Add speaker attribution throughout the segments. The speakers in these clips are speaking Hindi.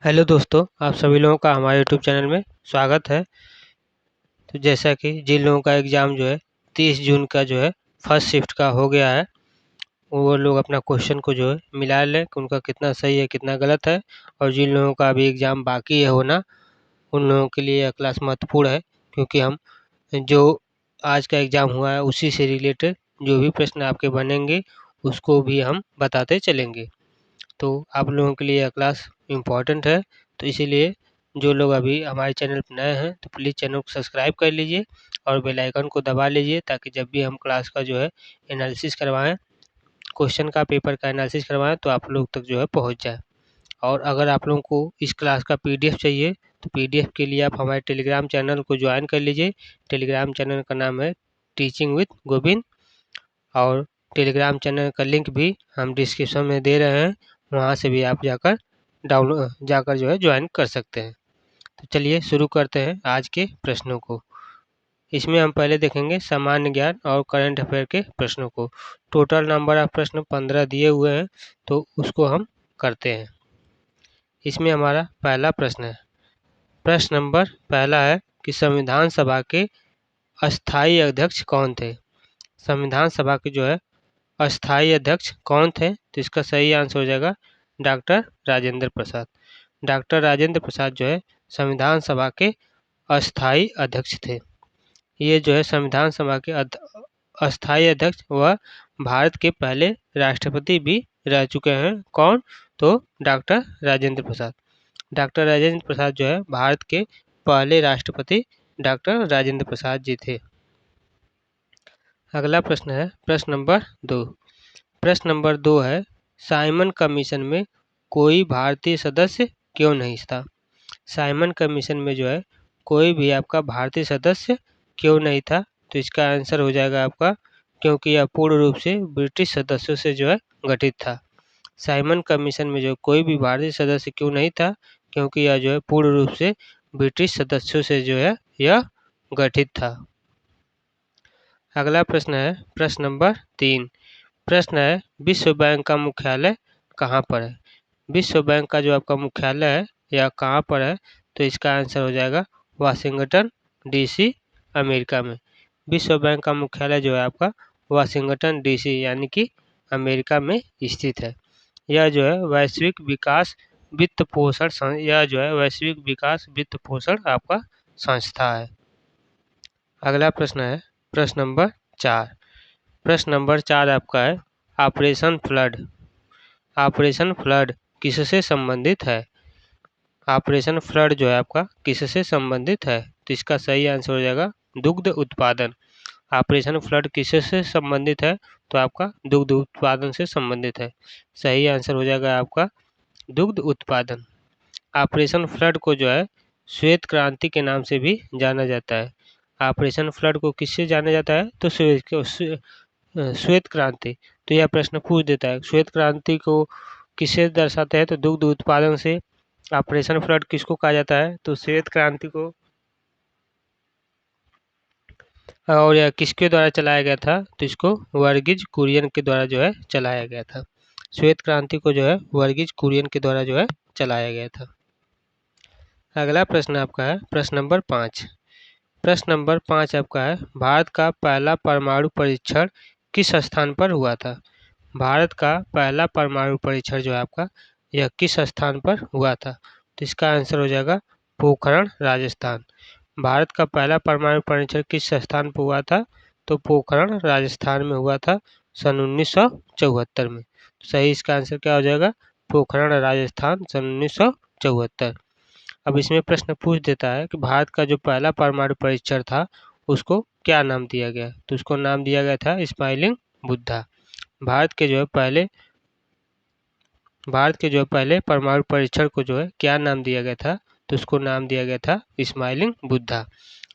Speaker 1: हेलो दोस्तों, आप सभी लोगों का हमारे यूट्यूब चैनल में स्वागत है। तो जैसा कि जिन लोगों का एग्ज़ाम जो है 30 जून का जो है फर्स्ट शिफ्ट का हो गया है, वो लोग अपना क्वेश्चन को जो है मिला लें कि उनका कितना सही है कितना गलत है। और जिन लोगों का अभी एग्ज़ाम बाकी है होना, उन लोगों के लिए यह क्लास महत्वपूर्ण है, क्योंकि हम जो आज का एग्ज़ाम हुआ है उसी से रिलेटेड जो भी प्रश्न आपके बनेंगे उसको भी हम बताते चलेंगे। तो आप लोगों के लिए यह क्लास इम्पॉर्टेंट है। तो इसीलिए जो लोग अभी हमारे चैनल पर नए हैं तो प्लीज़ चैनल को सब्सक्राइब कर लीजिए और बेल आइकन को दबा लीजिए, ताकि जब भी हम क्लास का जो है एनालिसिस करवाएं, क्वेश्चन का पेपर का एनालिसिस करवाएं, तो आप लोग तक जो है पहुंच जाए। और अगर आप लोगों को इस क्लास का पीडीएफ चाहिए तो पीडीएफ के लिए आप हमारे टेलीग्राम चैनल को ज्वाइन कर लीजिए। टेलीग्राम चैनल का नाम है टीचिंग विद गोविंद, और टेलीग्राम चैनल का लिंक भी हम डिस्क्रिप्शन में दे रहे हैं, वहाँ से भी आप जाकर जो है ज्वाइन कर सकते हैं। तो चलिए शुरू करते हैं आज के प्रश्नों को। इसमें हम पहले देखेंगे सामान्य ज्ञान और करंट अफेयर के प्रश्नों को। टोटल नंबर ऑफ प्रश्न 15 दिए हुए हैं, तो उसको हम करते हैं। इसमें हमारा पहला प्रश्न है। प्रश्न नंबर पहला है कि संविधान सभा के अस्थायी अध्यक्ष कौन थे। संविधान सभा के जो है अस्थायी अध्यक्ष कौन थे, तो इसका सही आंसर हो जाएगा डॉक्टर राजेंद्र प्रसाद। डॉक्टर राजेंद्र प्रसाद जो है संविधान सभा के अस्थायी अध्यक्ष थे। ये जो है संविधान सभा के अस्थायी अध्यक्ष व भारत के पहले राष्ट्रपति भी रह चुके हैं। कौन? तो डॉक्टर राजेंद्र प्रसाद। डॉक्टर राजेंद्र प्रसाद जो है भारत के पहले राष्ट्रपति डॉक्टर राजेंद्र प्रसाद जी थे। अगला प्रश्न है प्रश्न नंबर 2। प्रश्न नंबर 2 है साइमन कमीशन में कोई भारतीय सदस्य क्यों नहीं था। साइमन कमीशन में जो है कोई भी आपका भारतीय सदस्य क्यों नहीं था, तो इसका आंसर हो जाएगा आपका क्योंकि यह पूर्ण रूप से ब्रिटिश सदस्यों से जो है गठित था। साइमन कमीशन में जो कोई भी भारतीय सदस्य क्यों नहीं था, क्योंकि यह जो है पूर्ण रूप से ब्रिटिश सदस्यों से जो है यह गठित था। अगला प्रश्न है प्रश्न नंबर 3। प्रश्न है विश्व बैंक का मुख्यालय कहाँ पर है। विश्व बैंक का जो आपका मुख्यालय है यह कहाँ पर है, तो इसका आंसर हो जाएगा वाशिंगटन डीसी, अमेरिका में। विश्व बैंक का मुख्यालय जो है आपका वाशिंगटन डीसी यानी कि अमेरिका में स्थित है। यह जो है वैश्विक विकास वित्त पोषण यह जो है वैश्विक विकास वित्त पोषण आपका संस्था है। अगला प्रश्न है प्रश्न नंबर 4। प्रश्न नंबर 4 आपका है ऑपरेशन फ्लड। ऑपरेशन फ्लड किससे संबंधित है। ऑपरेशन फ्लड जो है आपका किससे संबंधित है, तो इसका सही आंसर हो जाएगा दुग्ध उत्पादन। ऑपरेशन फ्लड किससे संबंधित है, तो आपका दुग्ध उत्पादन से संबंधित है। सही आंसर हो जाएगा आपका दुग्ध उत्पादन। ऑपरेशन फ्लड को जो है श्वेत क्रांति के नाम से भी जाना जाता है। ऑपरेशन फ्लड को किससे जाना जाता है, तो श्वेत क्रांति। तो यह प्रश्न पूछ देता है श्वेत क्रांति को किससे दर्शाते हैं, तो दुग्ध उत्पादन से। ऑपरेशन फ्लड किसको कहा जाता है, तो श्वेत क्रांति को। और यह किसके द्वारा चलाया गया था, तो इसको वर्गीज कुरियन के द्वारा जो है चलाया गया था। श्वेत क्रांति को जो है वर्गीज कुरियन के द्वारा जो है चलाया गया था। अगला प्रश्न आपका है प्रश्न नंबर 5। प्रश्न नंबर 5 आपका है भारत का पहला परमाणु परीक्षण किस स्थान पर हुआ था। भारत का पहला परमाणु परीक्षण जो है आपका यह किस स्थान पर हुआ था, तो इसका आंसर हो जाएगा पोखरण, राजस्थान। भारत का पहला परमाणु परीक्षण किस स्थान पर हुआ था, तो पोखरण, राजस्थान में हुआ था सन 1974 में। तो सही इसका आंसर क्या हो जाएगा, पोखरण, राजस्थान, सन 1974। अब इसमें प्रश्न पूछ देता है कि भारत का जो पहला परमाणु परीक्षण था उसको क्या नाम दिया गया, तो उसको नाम दिया गया था स्माइलिंग बुद्धा। भारत के जो है पहले परमाणु परीक्षण को जो है क्या नाम दिया गया था, तो उसको नाम दिया गया था स्माइलिंग बुद्धा।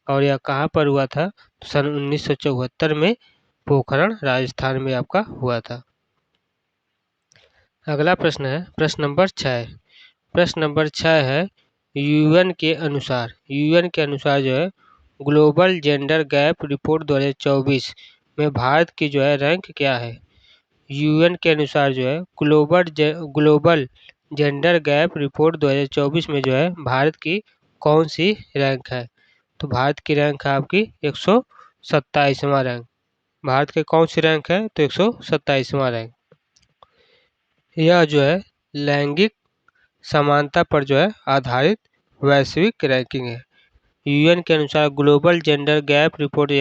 Speaker 1: और यह कहाँ पर हुआ था, तो सन 1974 में पोखरण, राजस्थान में आपका हुआ था। अगला प्रश्न है प्रश्न नंबर 6। प्रश्न नंबर 6 है यूएन के अनुसार जो है ग्लोबल जेंडर गैप रिपोर्ट 2024 में भारत की जो है रैंक क्या है। यूएन के अनुसार जो है ग्लोबल जेंडर गैप रिपोर्ट 2024 में जो है भारत की कौन सी रैंक है? तो भारत की रैंक है आपकी 127वां रैंक। भारत के कौन सी रैंक है? तो 127वां रैंक। यह जो है लैंगिक समानता पर जो है आधारित वैश्विक रैंकिंग है। यूएन के अनुसार ग्लोबल जेंडर गैप रिपोर्ट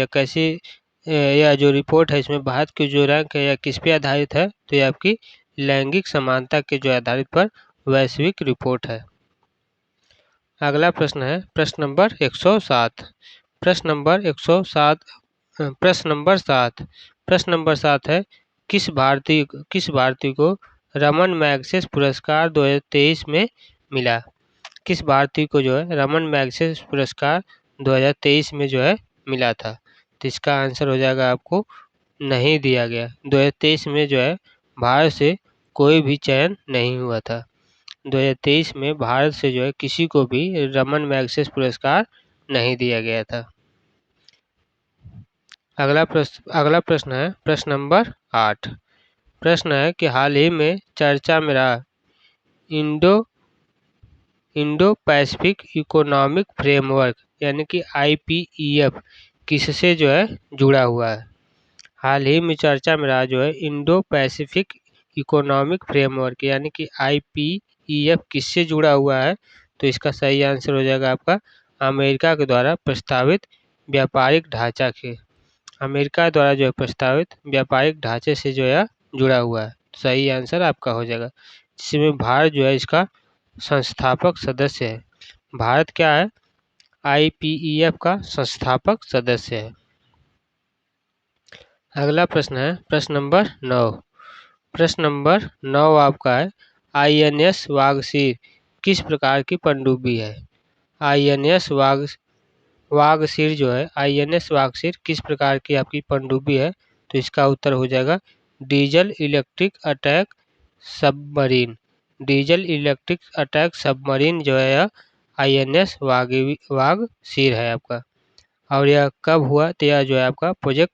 Speaker 1: यह जो रिपोर्ट है इसमें भारत की जो रैंक है यह किस पे आधारित है? तो यह आपकी लैंगिक समानता के जो आधारित पर वैश्विक रिपोर्ट है। अगला प्रश्न है प्रश्न नंबर 107। प्रश्न नंबर 107 प्रश्न नंबर 7 है किस भारतीय को रमन मैग्सेस पुरस्कार 2023 में मिला? किस भारतीय को जो है रमन मैग्सेस पुरस्कार 2023 में जो है मिला था? तो इसका आंसर हो जाएगा आपको नहीं दिया गया। 2023 में जो है भारत से कोई भी चयन नहीं हुआ था। 2023 में भारत से जो है किसी को भी रमन मैग्सेस पुरस्कार नहीं दिया गया था। अगला प्रश्न है प्रश्न नंबर 8। प्रश्न है कि हाल ही में चर्चा में रहा इंडो पैसिफिक इकोनॉमिक फ्रेमवर्क यानी कि IPEF किससे जो है जुड़ा हुआ है? हाल ही में चर्चा में रहा जो है इंडो पैसिफिक इकोनॉमिक फ्रेमवर्क यानी कि IPEF किससे जुड़ा हुआ है? तो इसका सही आंसर हो जाएगा आपका अमेरिका के द्वारा प्रस्तावित व्यापारिक ढांचा के अमेरिका द्वारा जो है प्रस्तावित व्यापारिक ढांचे से जो है जुड़ा हुआ है। सही आंसर आपका हो जाएगा, जिसमें भारत जो है इसका संस्थापक सदस्य है। भारत क्या है? IPEF का संस्थापक सदस्य है। अगला प्रश्न है प्रश्न नंबर 9। प्रश्न नंबर 9 आपका है INS वागसीर किस प्रकार की पनडुब्बी है? INS वागसीर जो है INS वागसीर किस प्रकार की आपकी पनडुब्बी है? तो इसका उत्तर हो जाएगा diesel electric attack submarine. Diesel electric attack submarine जो है यह INS वागसीर है आपका। और यह कब हुआ? तो यह जो है आपका प्रोजेक्ट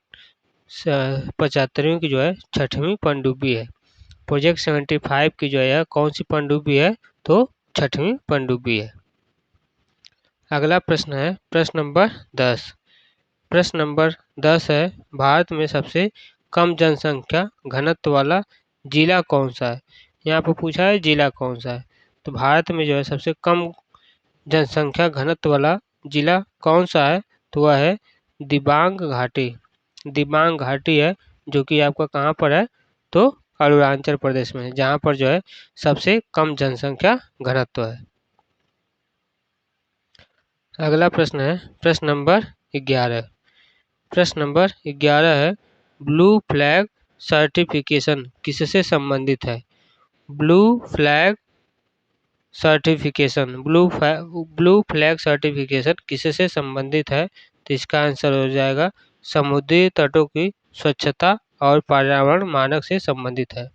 Speaker 1: 75वीं की जो है 6वीं पनडुब्बी है। प्रोजेक्ट 75 की जो है कौन सी पनडुब्बी है? तो 6वीं पनडुब्बी है। अगला प्रश्न है प्रश्न नंबर 10। प्रश्न नंबर 10 है भारत में सबसे कम जनसंख्या घनत्व वाला जिला कौन सा है? यहाँ पर पूछा है जिला कौन सा है। तो भारत में जो है सबसे कम जनसंख्या घनत्व वाला जिला कौन सा है? तो वह है दिबांग घाटी। दिबांग घाटी है जो कि आपका कहाँ पर है? तो अरुणाचल प्रदेश में, जहाँ पर जो है सबसे कम जनसंख्या घनत्व है। अगला प्रश्न है प्रश्न नंबर 11। प्रश्न नंबर 11 है ब्लू फ्लैग सर्टिफिकेशन किससे संबंधित है? Blue flag certification blue flag certification किससे संबंधित है? तो इसका आंसर हो जाएगा समुद्री तटों की स्वच्छता और पर्यावरण मानक से संबंधित है।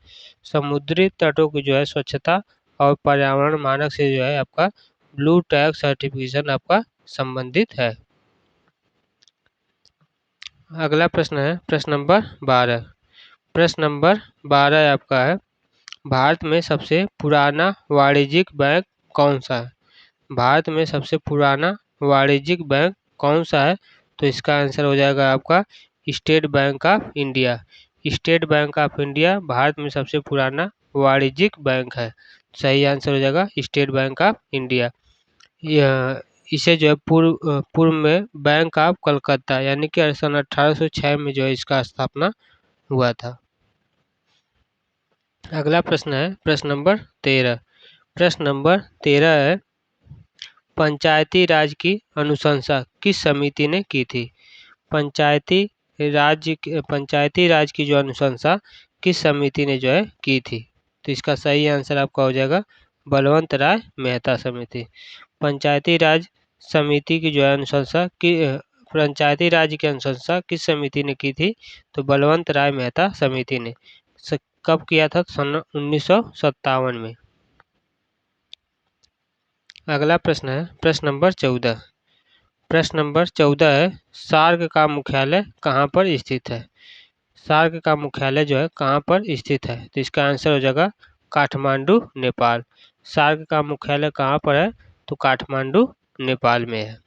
Speaker 1: समुद्री तटों की जो है स्वच्छता और पर्यावरण मानक से जो है आपका ब्लू टैग सर्टिफिकेशन आपका संबंधित है। अगला प्रश्न है प्रश्न नंबर 12। प्रश्न नंबर 12 आपका है भारत में सबसे पुराना वाणिज्यिक बैंक कौन सा है? भारत में सबसे पुराना वाणिज्यिक बैंक कौन सा है? तो इसका आंसर हो जाएगा आपका state bank of India. State bank of India Bharat में सबसे पुराना वाणिज्यिक बैंक है। सही आंसर हो जाएगा स्टेट बैंक ऑफ इंडिया। यह इसे जो है पूर्व में बैंक ऑफ कलकत्ता यानी कि सन 1806 में जो है इसका स्थापना हुआ था। अगला प्रश्न है प्रश्न नंबर 13। प्रश्न नंबर 13 है पंचायती राज की अनुशंसा किस समिति ने की थी? पंचायती राज की जो अनुशंसा किस समिति ने जो है की थी? तो इसका सही आंसर आपका हो जाएगा बलवंत राय मेहता समिति। पंचायती राज समिति की जो है अनुशंसा की पंचायती राज की अनुशंसा किस समिति ने की थी? तो बलवंत राय मेहता समिति ने। कब किया था? सन 1957 में। अगला प्रश्न है प्रश्न नंबर 14। प्रश्न नंबर 14 है सार्क का मुख्यालय कहाँ पर स्थित है? सार्क का मुख्यालय जो है कहाँ पर स्थित है? तो इसका आंसर हो जाएगा काठमांडू, नेपाल। सार्क का मुख्यालय कहाँ पर है? तो काठमांडू, नेपाल में है।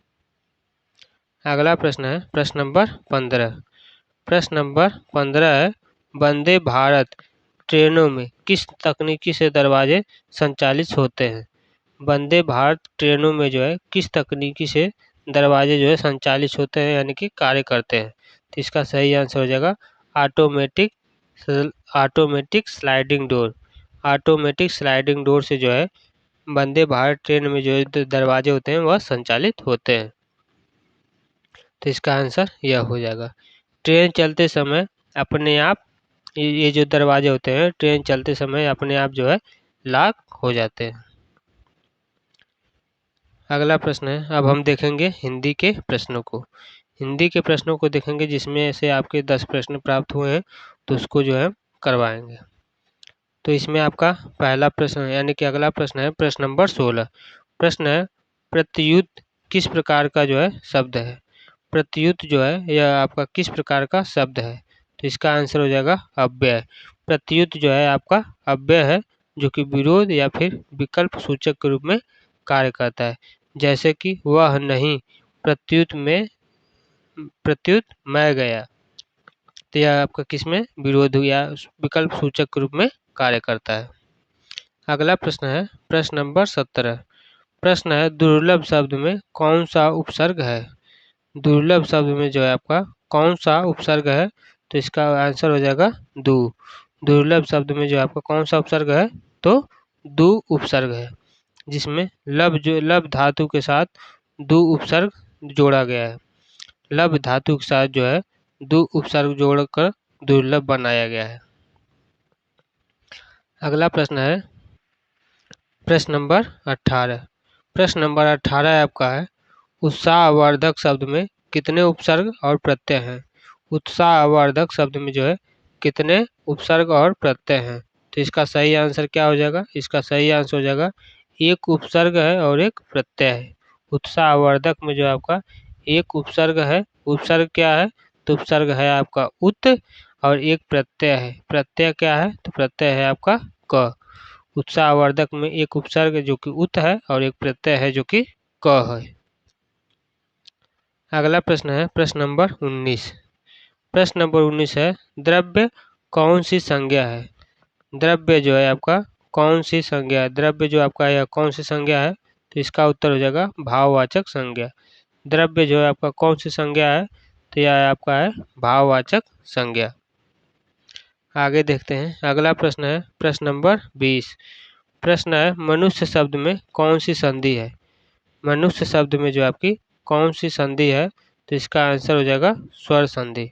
Speaker 1: अगला प्रश्न है प्रश्न नंबर 15। प्रश्न नंबर 15 है, वंदे भारत ट्रेनों में किस तकनीकी से दरवाजे संचालित होते हैं? वंदे भारत ट्रेनों में जो है किस तकनीकी से दरवाजे जो है संचालित होते हैं यानी कि कार्य करते हैं? तो इसका सही आंसर हो जाएगा automatic sliding door. Automatic sliding door से जो है वंदे भारत ट्रेन में जो दरवाजे होते हैं वह संचालित होते हैं। तो इसका आंसर यह हो जाएगा। ट्रेन चलते समय अपने आप ये जो दरवाजे होते हैं ट्रेन चलते समय अपने आप जो है लॉक हो जाते हैं। अगला प्रश्न है, अब हम देखेंगे हिंदी के प्रश्नों को। हिंदी के प्रश्नों को देखेंगे जिसमें से आपके 10 प्रश्न प्राप्त हुए हैं तो उसको जो है करवाएंगे। तो इसमें आपका पहला प्रश्न यानी कि अगला प्रश्न है प्रश्न नंबर 16। प्रश्न है, प्रत्युत किस प्रकार का जो है शब्द है? प्रत्युत जो है यह आपका किस प्रकार का शब्द है? तो इसका आंसर हो जाएगा अव्यय। प्रत्युत जो है आपका अव्यय है जो कि विरोध या फिर विकल्प सूचक के रूप में कार्य करता है। जैसे कि वह नहीं, प्रत्युत मैं गया। तो यह आपका किसमें विरोध या विकल्प सूचक के रूप में कार्य करता है। अगला प्रश्न है प्रश्न नंबर 17। प्रश्न है, दुर्लभ शब्द में कौन सा उपसर्ग है? दुर्लभ शब्द में जो है आपका कौन सा उपसर्ग है? तो इसका आंसर हो जाएगा दु। दुर्लभ शब्द में जो आपका कौन सा उपसर्ग है? तो दु उपसर्ग है, जिसमें लब धातु के साथ दु उपसर्ग जोड़ा गया है। लब धातु के साथ जो है दु उपसर्ग जोड़कर दुर्लभ बनाया गया है। अगला प्रश्न है प्रश्न नंबर 18। प्रश्न नंबर 18 आपका है, उत्साहवर्धक शब्द में कितने उपसर्ग और प्रत्यय हैं? उत्साहवर्धक शब्द में जो है कितने उपसर्ग और प्रत्यय हैं? तो इसका सही आंसर क्या हो जाएगा? इसका सही आंसर हो जाएगा एक उपसर्ग है और एक प्रत्यय है। उत्साहवर्धक में जो आपका एक उपसर्ग है, उपसर्ग क्या है? तो उपसर्ग है आपका उत और एक प्रत्यय है। प्रत्यय क्या है? तो प्रत्यय है आपका क। उत्साहवर्धक में एक उपसर्ग जो कि उत है और एक प्रत्यय है जो कि क है। अगला प्रश्न है प्रश्न नंबर 19। प्रश्न नंबर 19 है, द्रव्य कौन सी संज्ञा है? द्रव्य जो है आपका कौन सी संज्ञा है? द्रव्य जो आपका यह कौन सी संज्ञा है? तो इसका उत्तर हो जाएगा भाववाचक संज्ञा। द्रव्य जो है आपका कौन सी संज्ञा है? तो यह आपका है भाववाचक संज्ञा। आगे देखते हैं अगला प्रश्न है प्रश्न नंबर 20। प्रश्न है, मनुष्य शब्द में कौन सी संधि है? मनुष्य शब्द में जो आपकी कौन सी संधि है? तो इसका आंसर हो जाएगा स्वर संधि।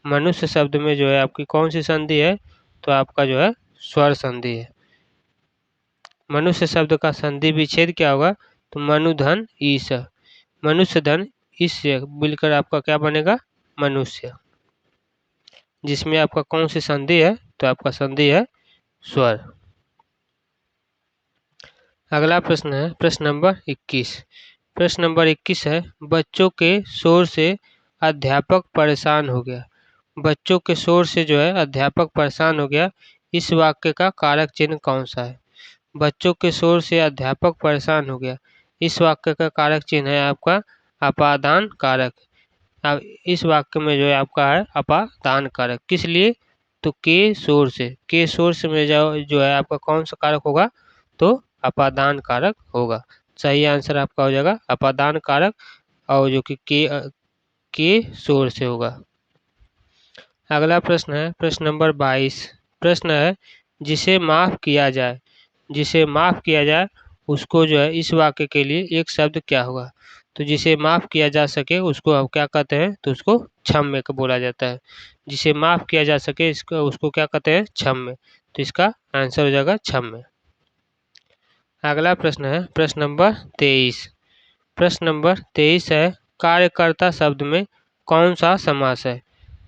Speaker 1: मनुष्य शब्द में जो है आपकी कौन सी संधि है? तो आपका जो है स्वर संधि है। मनुष्य शब्द का संधि विच्छेद क्या होगा? तो मनुधन ईश। मनुष्य धन ईश से मिलकर आपका क्या बनेगा? मनुष्य। जिसमें आपका कौन सी संधि है? तो आपका संधि है स्वर। अगला प्रश्न है प्रश्न नंबर 21। प्रश्न नंबर 21 है, बच्चों के शोर से अध्यापक परेशान हो गया। बच्चों के शोर से जो है अध्यापक परेशान हो गया, इस वाक्य का कारक चिन्ह कौन सा है? बच्चों के शोर से अध्यापक परेशान हो गया, इस वाक्य का कारक चिन्ह है आपका अपादान कारक। अब इस वाक्य में जो है आपका है अपादान कारक। किस लिए? तो के शोर से। के शोर से में जो है आपका कौन सा कारक होगा? तो अपादान कारक होगा। सही आंसर आपका हो जाएगा अपादान कारक और जो कि के शोर से होगा। अगला प्रश्न है प्रश्न नंबर 22। प्रश्न है, जिसे माफ किया जाए, जिसे माफ किया जाए उसको जो है इस वाक्य के लिए एक शब्द क्या होगा? तो जिसे माफ किया जा सके उसको हम क्या कहते हैं? तो उसको क्षम्य बोला जाता है। जिसे माफ किया जा सके इसको उसको क्या कहते हैं? क्षम्य। तो इसका आंसर हो जाएगा क्षम्य। अगला प्रश्न है प्रश्न नंबर 23। प्रश्न नंबर 23 है, कार्यकर्ता शब्द में कौन सा समास है?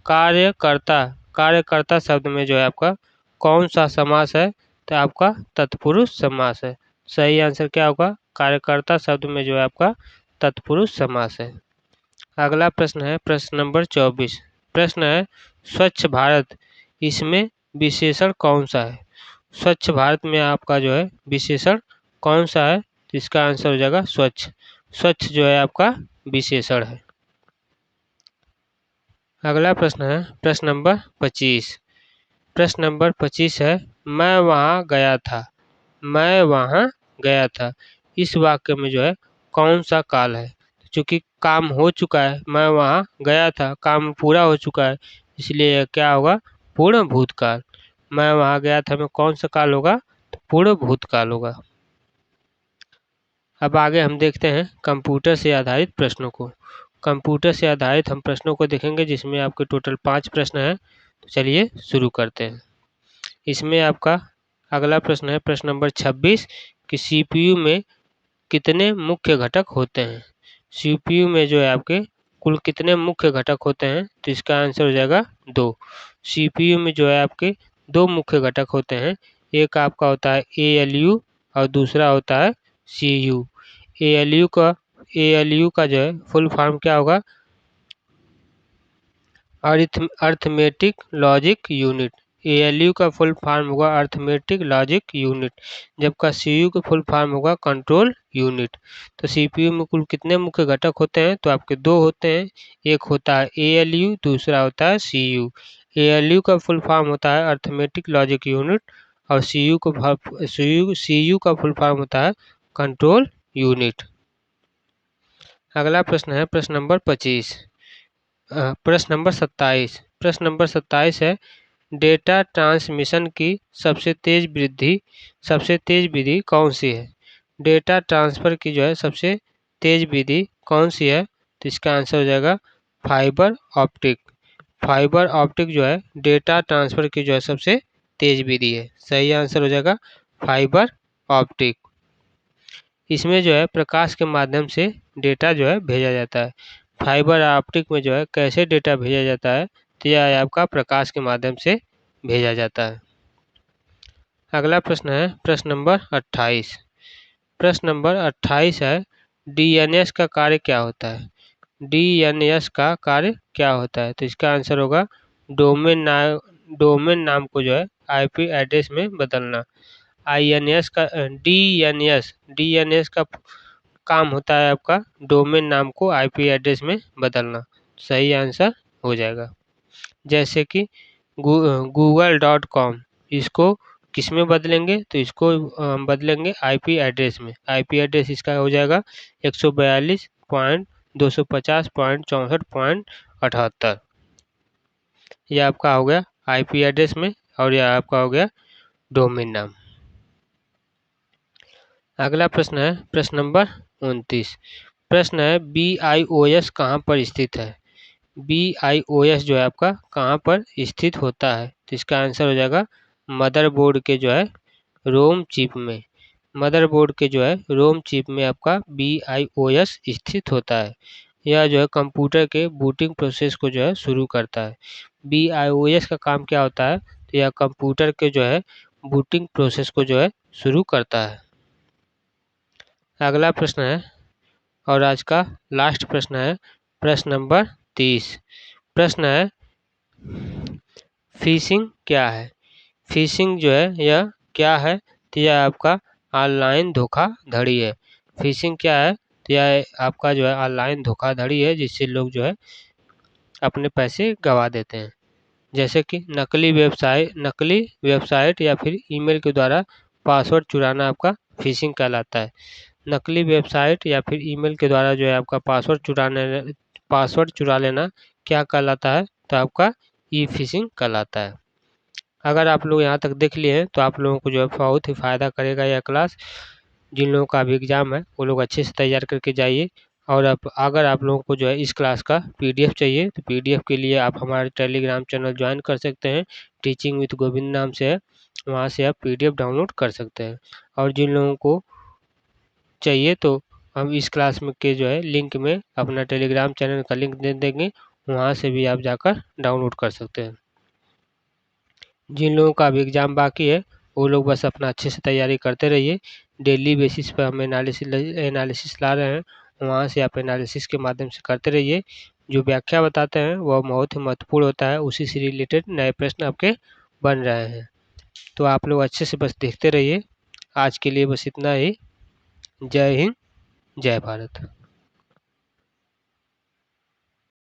Speaker 1: कार्यकर्ता शब्द में जो है आपका कौन सा समास है? तो आपका तत्पुरुष समास है। सही आंसर क्या होगा? कार्यकर्ता शब्द में जो है आपका तत्पुरुष समास है। अगला प्रश्न है प्रश्न नंबर 24। प्रश्न है, स्वच्छ भारत इसमें विशेषण कौन सा है? स्वच्छ भारत में आपका जो है विशेषण कौन सा है? तो इसका आंसर हो जाएगा स्वच्छ। स्वच्छ जो है आपका विशेषण है। अगला प्रश्न है प्रश्न नंबर 25। प्रश्न नंबर 25 है मैं वहाँ गया था। मैं वहाँ गया था, इस वाक्य में जो है कौन सा काल है? चूंकि काम हो चुका है, मैं वहाँ गया था, काम पूरा हो चुका है, इसलिए क्या होगा? पूर्ण भूतकाल। मैं वहाँ गया था में कौन सा काल होगा? तो पूर्ण भूतकाल होगा। अब आगे हम देखते हैं कंप्यूटर से आधारित प्रश्नों को। कंप्यूटर से आधारित हम प्रश्नों को देखेंगे जिसमें आपके टोटल 5 प्रश्न हैं। तो चलिए शुरू करते हैं। इसमें आपका अगला प्रश्न है प्रश्न नंबर 26 कि सीपीयू में कितने मुख्य घटक होते हैं? सीपीयू में जो है आपके कुल कितने मुख्य घटक होते हैं? तो इसका आंसर हो जाएगा 2। सीपीयू में जो है आपके 2 मुख्य घटक होते हैं। एक आपका होता है एएलयू और दूसरा होता है सीयू। एएलयू का जो है फुल फॉर्म क्या होगा? Arithmetic logic unit. एएलयू का फुल फॉर्म होगा अर्थमेटिक लॉजिक यूनिट, जबकि सीयू का फुल फॉर्म होगा कंट्रोल यूनिट। तो सीपीयू में कुल कितने मुख्य घटक होते हैं? तो आपके 2 होते हैं। एक होता है एएलयू, दूसरा होता है सीयू। एएलयू का फुल फॉर्म होता है अर्थमेटिक लॉजिक यूनिट और सीयू का फुल फॉर्म होता है कंट्रोल यूनिट। अगला प्रश्न है प्रश्न नंबर 25। प्रश्न नंबर 27। प्रश्न नंबर 27 है डेटा ट्रांसमिशन की सबसे तेज विधि कौन सी है? डेटा ट्रांसफर की जो है सबसे तेज विधि कौन सी है? तो इसका आंसर हो जाएगा फाइबर ऑप्टिक। फाइबर ऑप्टिक जो है डेटा ट्रांसफर की जो है सबसे तेज विधि है। सही आंसर हो जाएगा फाइबर ऑप्टिक। इसमें जो है प्रकाश के माध्यम से डेटा जो है भेजा जाता है। फाइबर ऑप्टिक में जो है कैसे डेटा भेजा जाता है? तो यह आपका प्रकाश के माध्यम से भेजा जाता है। अगला प्रश्न है प्रश्न नंबर 28। प्रश्न नंबर 28 है डीएनएस का कार्य क्या होता है? डीएनएस का कार्य क्या होता है? तो इसका आंसर होगा डोमेन नाम को जो है आईपी एड्रेस में बदलना। डीएनएस का काम होता है आपका डोमेन नाम को आईपी एड्रेस में बदलना। सही आंसर हो जाएगा। जैसे कि google.com, इसको किस में बदलेंगे? तो इसको बदलेंगे आईपी एड्रेस में। आईपी एड्रेस इसका हो जाएगा 142.250.64.78। यह आपका हो गया आईपी एड्रेस में और यह आपका हो गया डोमेन नाम। अगला प्रश्न है प्रश्न नंबर 29। प्रश्न है BIOS कहाँ पर स्थित है? BIOS जो है आपका कहाँ पर स्थित होता है? तो इसका आंसर हो जाएगा मदरबोर्ड के जो है रोम चिप में। मदरबोर्ड के जो है रोम चिप में आपका BIOS स्थित होता है। यह जो है कंप्यूटर के बूटिंग प्रोसेस को जो है शुरू करता है। BIOS का काम क्या होता है? तो यह कंप्यूटर के जो है बूटिंग प्रोसेस को जो है शुरू करता है। अगला प्रश्न है और आज का लास्ट प्रश्न है प्रश्न नंबर 30। प्रश्न है फिशिंग क्या है? फिशिंग जो है यह क्या है? तो यह आपका ऑनलाइन धोखाधड़ी है। फिशिंग क्या है? तो यह आपका जो है ऑनलाइन धोखाधड़ी है जिससे लोग जो है अपने पैसे गंवा देते हैं। जैसे कि नकली वेबसाइट या फिर ईमेल के द्वारा पासवर्ड चुराना आपका फिशिंग कहलाता है। नकली वेबसाइट या फिर ईमेल के द्वारा जो है आपका पासवर्ड चुरा लेना क्या कहलाता है? तो आपका ई फिशिंग कहलाता है। अगर आप लोग यहाँ तक देख लिए हैं तो आप लोगों को जो है बहुत ही फ़ायदा करेगा यह क्लास। जिन लोगों का अभी एग्ज़ाम है वो लोग अच्छे से तैयार करके जाइए। और अगर आप लोगों को जो है इस क्लास का PDF चाहिए तो PDF के लिए आप हमारे टेलीग्राम चैनल ज्वाइन कर सकते हैं। टीचिंग विद गोविंद नाम से है, वहाँ से आप PDF डाउनलोड कर सकते हैं। और जिन लोगों को चाहिए तो हम इस क्लास में के जो है लिंक में अपना टेलीग्राम चैनल का लिंक दे देंगे, वहाँ से भी आप जाकर डाउनलोड कर सकते हैं। जिन लोगों का अभी एग्ज़ाम बाकी है वो लोग बस अपना अच्छे से तैयारी करते रहिए। डेली बेसिस पर हम एनालिसिस ला रहे हैं, वहाँ से आप एनालिसिस के माध्यम से करते रहिए। जो व्याख्या बताते हैं वह बहुत ही महत्वपूर्ण होता है, उसी से रिलेटेड नए प्रश्न आपके बन रहे हैं। तो आप लोग अच्छे से बस देखते रहिए। आज के लिए बस इतना ही। जय हिंद, जय भारत।